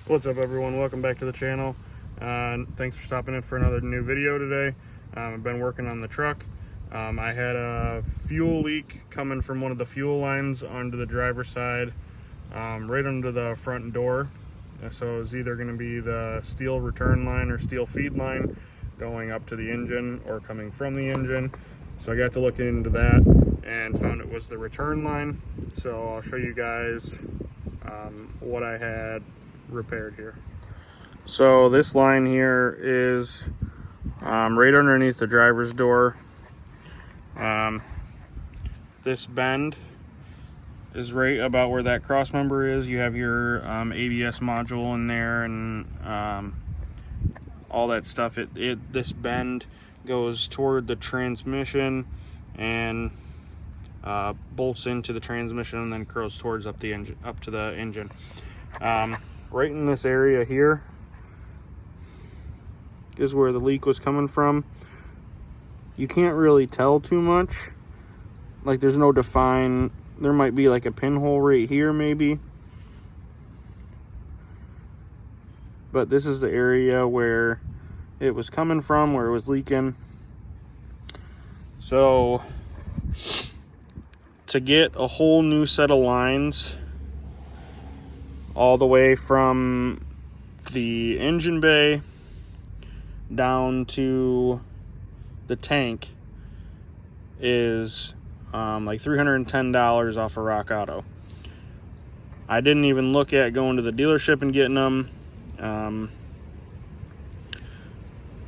What's up, everyone? Welcome back to the channel. Thanks for stopping in for another new video today. I've been working on the truck. I had a fuel leak coming from one of the fuel lines onto the driver's side, right under the front door. So it's either going to be the steel return line or steel feed line going up to the engine or coming from the engine. So I got to look into that and found it was the return line. So I'll show you guys what I had repaired here. So this line here is right underneath the driver's door. This bend is right about where that cross member is. You have your ABS module in there and all that stuff. This bend goes toward the transmission and bolts into the transmission and then curls towards up to the engine. Right in this area here is where the leak was coming from. You can't really tell too much. Like, there's no define. There might be like a pinhole right here maybe, but this is the area where it was coming from, where it was leaking. So to get a whole new set of lines all the way from the engine bay down to the tank is like $310 off of Rock Auto. I didn't even look at going to the dealership and getting them.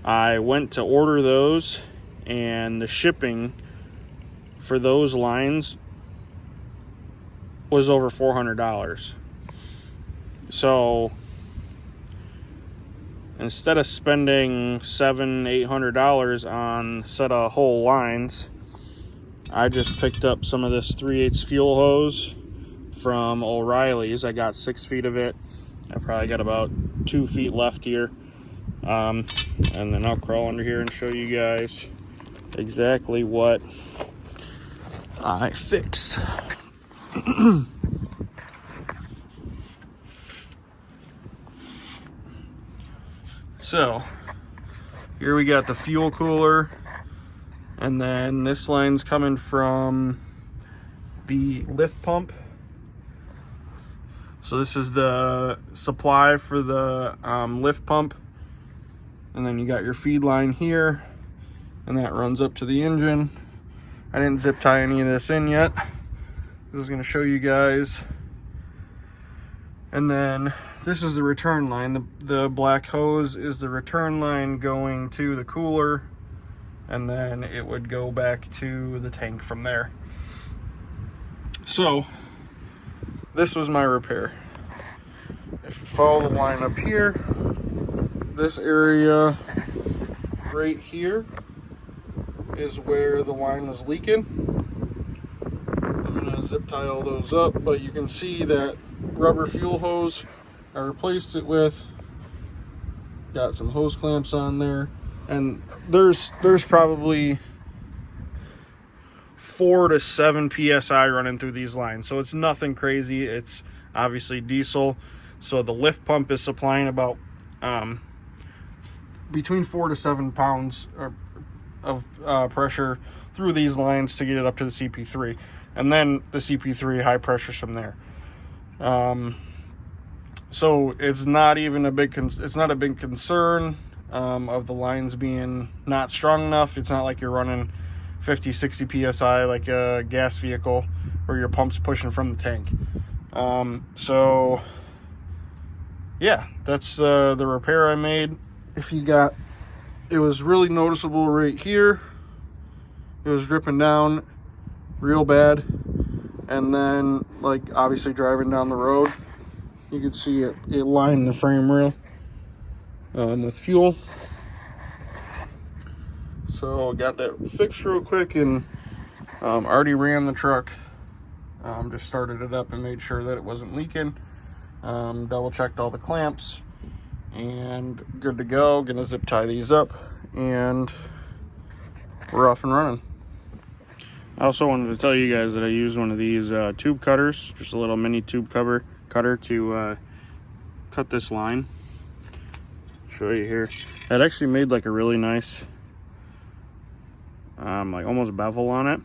I went to order those, and the shipping for those lines was over $400. So instead of spending $700-800 on a set of whole lines, I just picked up some of this 3/8 fuel hose from O'Reilly's. I got 6 feet of it. I probably got about 2 feet left here. And then I'll crawl under here and show you guys exactly what I fixed. So here we got the fuel cooler, and then this line's coming from the lift pump. So this is the supply for the lift pump, and then you got your feed line here, and that runs up to the engine. I didn't zip tie any of this in yet. This is going to show you guys. And then this is the return line. The black hose is the return line going to the cooler, and then it would go back to the tank from there. So this was my repair. If you follow the line up here, this area right here is where the line was leaking. I'm gonna zip tie all those up, but you can see that rubber fuel hose I replaced it with. Got some hose clamps on there, and there's probably 4 to 7 psi running through these lines, so it's nothing crazy. It's obviously diesel, so the lift pump is supplying about between 4 to 7 pounds of pressure through these lines to get it up to the CP3, and then the CP3 high pressures from there. So it's not even a big concern of the lines being not strong enough. It's not like you're running 50-60 psi like a gas vehicle where your pump's pushing from the tank. So yeah, that's the repair I made. It was really noticeable right here. It was dripping down real bad, and then like obviously driving down the road, you could see it lined the frame rail with fuel. So got that fixed real quick, and already ran the truck. Just started it up and made sure that it wasn't leaking. Double checked all the clamps, and good to go. Gonna zip tie these up, and we're off and running. I also wanted to tell you guys that I used one of these tube cutters, just a little mini tube cutter to cut this line. Show you here. That actually made like a really nice, like almost bevel on it.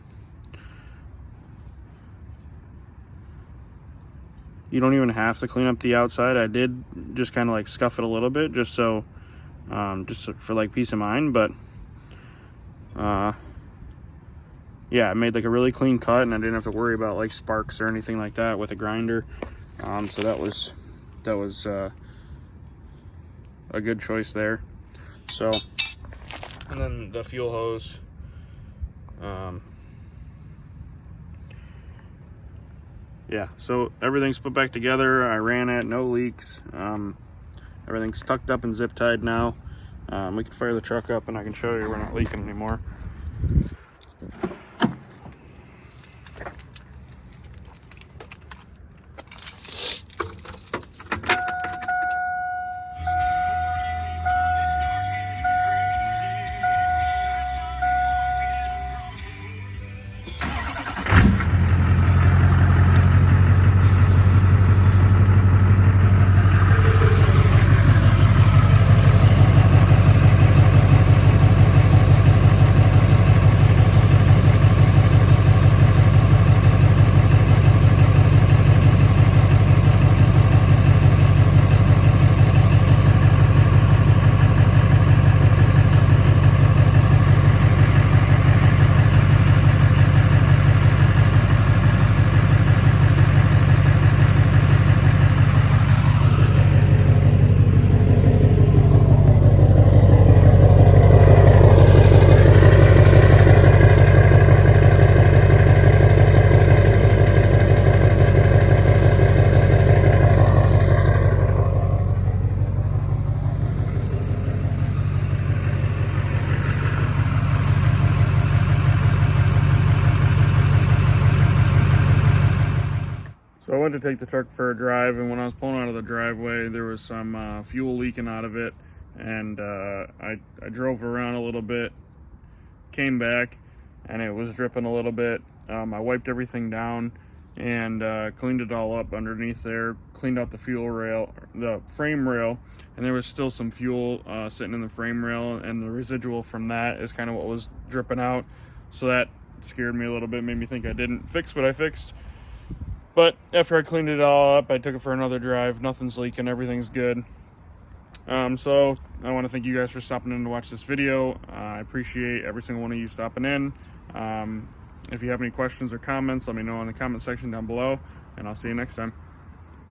You don't even have to clean up the outside. I did just kind of like scuff it a little bit just so, just for like peace of mind, but yeah, it made like a really clean cut, and I didn't have to worry about like sparks or anything like that with a grinder. So that was a good choice there. So, and then the fuel hose. Yeah, so everything's put back together. I ran it, no leaks. Everything's tucked up and zip tied now. We can fire the truck up and I can show you we're not leaking anymore. So I went to take the truck for a drive, and when I was pulling out of the driveway, there was some fuel leaking out of it, and I drove around a little bit, came back, and it was dripping a little bit. I wiped everything down and cleaned it all up underneath there, cleaned out the fuel rail, the frame rail, and there was still some fuel sitting in the frame rail, and the residual from that is kind of what was dripping out. So that scared me a little bit, made me think I didn't fix what I fixed. But after I cleaned it all up, I took it for another drive. Nothing's leaking, everything's good. So I want to thank you guys for stopping in to watch this video. I appreciate every single one of you stopping in. If you have any questions or comments, let me know in the comment section down below, and I'll see you next time.